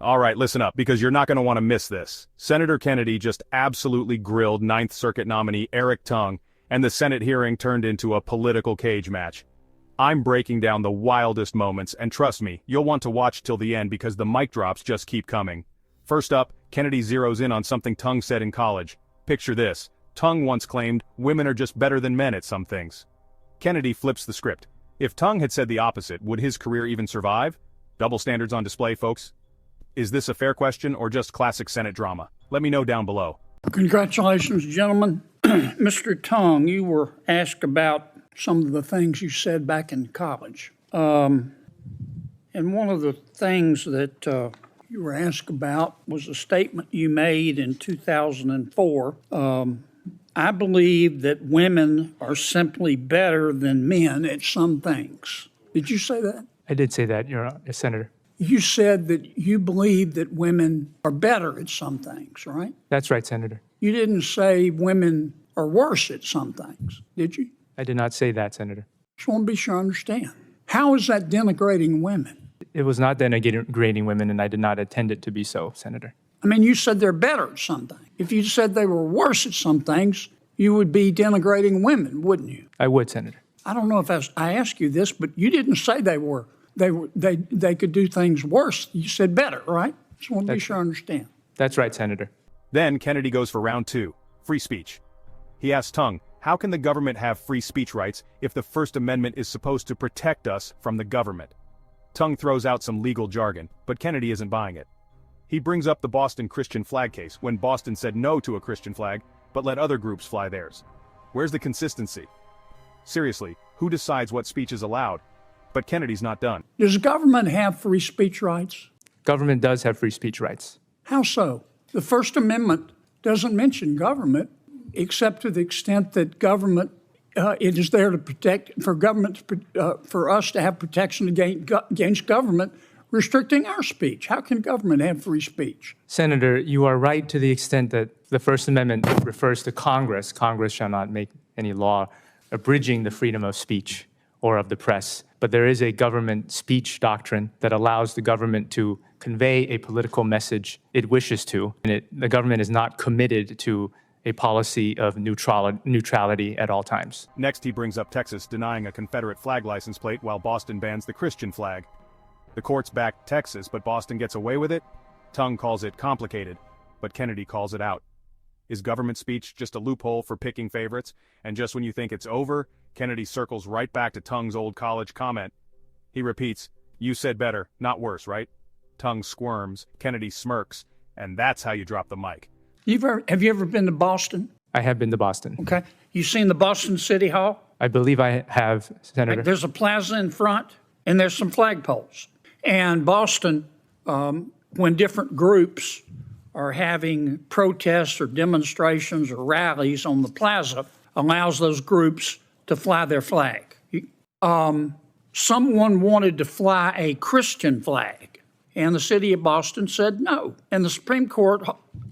All right, listen up, because you're not going to want to miss this. Senator Kennedy just absolutely grilled Ninth Circuit nominee Eric Tung, and the Senate hearing turned into a political cage match. I'm breaking down the wildest moments, and trust me, you'll want to watch till the end because the mic drops just keep coming. First up, Kennedy zeroes in on something Tung said in college. Picture this. Tung once claimed, women are just better than men at some things. Kennedy flips the script. If Tung had said the opposite, would his career even survive? Double standards on display, folks. Is this a fair question or just classic Senate drama? Let me know down below. Congratulations, gentlemen. Mr. Tung, you were asked about some of the things you said back in college. And one of the things that you were asked about was a statement you made in 2004. I believe that women are simply better than men at some things. Did you say that? I did say that, Your Senator. You said that you believe that women are better at some things, right? That's right, Senator. You didn't say women are worse at some things, did you? I did not say that, Senator. Just want to be sure I understand. How is that denigrating women? It was not denigrating women, and I did not intend it to be so, Senator. I mean, you said they're better at some things. If you said they were worse at some things, you would be denigrating women, wouldn't you? I would, Senator. I don't know if I asked you this, but you didn't say they could do things worse. You said better, right? Just want to be sure I understand. That's right, Senator. Then Kennedy goes for round two, free speech. He asks Tung, how can the government have free speech rights if the First Amendment is supposed to protect us from the government? Tung throws out some legal jargon, but Kennedy isn't buying it. He brings up the Boston Christian flag case when Boston said no to a Christian flag, but let other groups fly theirs. Where's the consistency? Seriously, who decides what speech is allowed? But Kennedy's not done. Does government have free speech rights? Government does have free speech rights. How so? The First Amendment doesn't mention government, except to the extent that government, it is there to protect, for us to have protection against government restricting our speech. How can government have free speech? Senator, you are right to the extent that the First Amendment refers to Congress. Congress shall not make any law abridging the freedom of speech or of the press. But there is a government speech doctrine that allows the government to convey a political message it wishes to, and the government is not committed to a policy of neutrality at all times. Next, he brings up Texas denying a Confederate flag license plate while Boston bans the Christian flag. The courts back Texas, but Boston gets away with it? Tung calls it complicated, but Kennedy calls it out. Is government speech just a loophole for picking favorites? And just when you think it's over, Kennedy circles right back to Tung's old college comment. He repeats, you said better, not worse, right? Tung squirms, Kennedy smirks, and that's how you drop the mic. Have you ever been to Boston? I have been to Boston. Okay. You seen the Boston City Hall? I believe I have, Senator. There's a plaza in front, and there's some flagpoles. And Boston, when different groups are having protests or demonstrations or rallies on the plaza, allows those groups to fly their flag. Someone wanted to fly a Christian flag, and the city of Boston said no. And the Supreme Court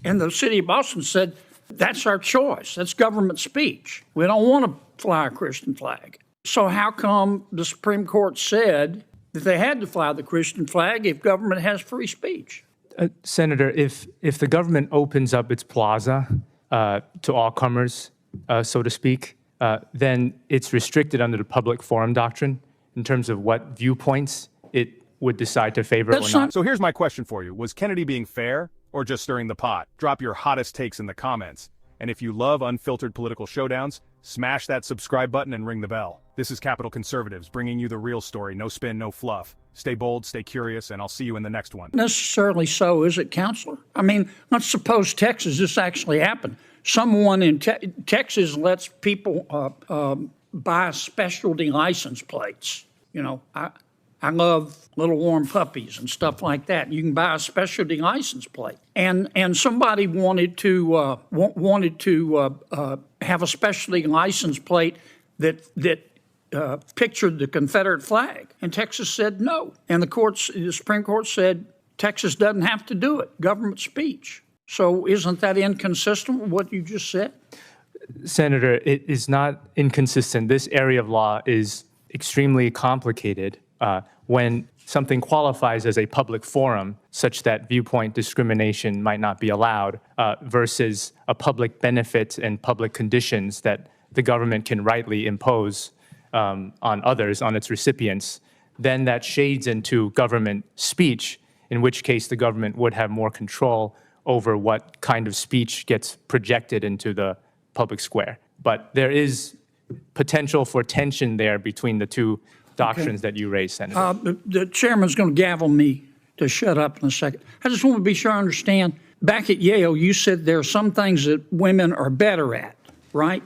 and the city of Boston said, that's our choice. That's government speech. We don't want to fly a Christian flag. So how come the Supreme Court said that they had to fly the Christian flag if government has free speech? Senator, if the government opens up its plaza to all comers, so to speak, then it's restricted under the public forum doctrine in terms of what viewpoints it would decide to favor or not. So here's my question for you. Was Kennedy being fair or just stirring the pot? Drop your hottest takes in the comments. And if you love unfiltered political showdowns, smash that subscribe button and ring the bell. This is Capital Conservatives, bringing you the real story, no spin, no fluff. Stay bold, stay curious, and I'll see you in the next one. Necessarily so, is it, Counselor? I mean, let's suppose Texas, this actually happened. Someone in Texas lets people buy specialty license plates. You know, I love little warm puppies and stuff like that. You can buy a specialty license plate, and somebody wanted to have a specialty license plate that pictured the Confederate flag, and Texas said no. And the Supreme Court said Texas doesn't have to do it. Government speech. So isn't that inconsistent with what you just said? Senator, it is not inconsistent. This area of law is extremely complicated when something qualifies as a public forum such that viewpoint discrimination might not be allowed versus a public benefit and public conditions that the government can rightly impose on others, on its recipients, then that shades into government speech, in which case the government would have more control over what kind of speech gets projected into the public square. But there is potential for tension there between the two doctrines that you raised, Senator. The chairman's going to gavel me to shut up in a second. I just want to be sure I understand. Back at Yale, you said there are some things that women are better at, right?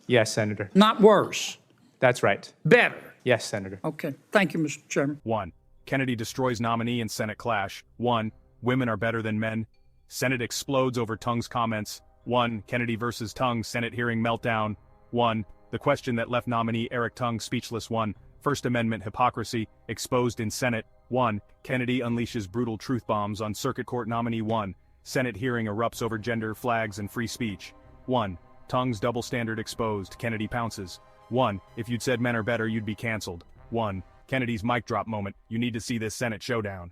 Yes, Senator. Not worse. That's right. Better. Yes, Senator. Okay. Thank you, Mr. Chairman. 1. Kennedy destroys nominee in Senate clash. 1. Women are better than men. Senate explodes over Tung's comments. 1. Kennedy versus Tung, Senate hearing meltdown. 1. The question that left nominee Eric Tung speechless. 1. First Amendment hypocrisy, exposed in Senate. 1. Kennedy unleashes brutal truth bombs on Circuit Court nominee. 1. Senate hearing erupts over gender, flags, and free speech. 1. Tung's double standard exposed, Kennedy pounces. 1. If you'd said men are better, you'd be canceled. 1. Kennedy's mic drop moment, you need to see this Senate showdown.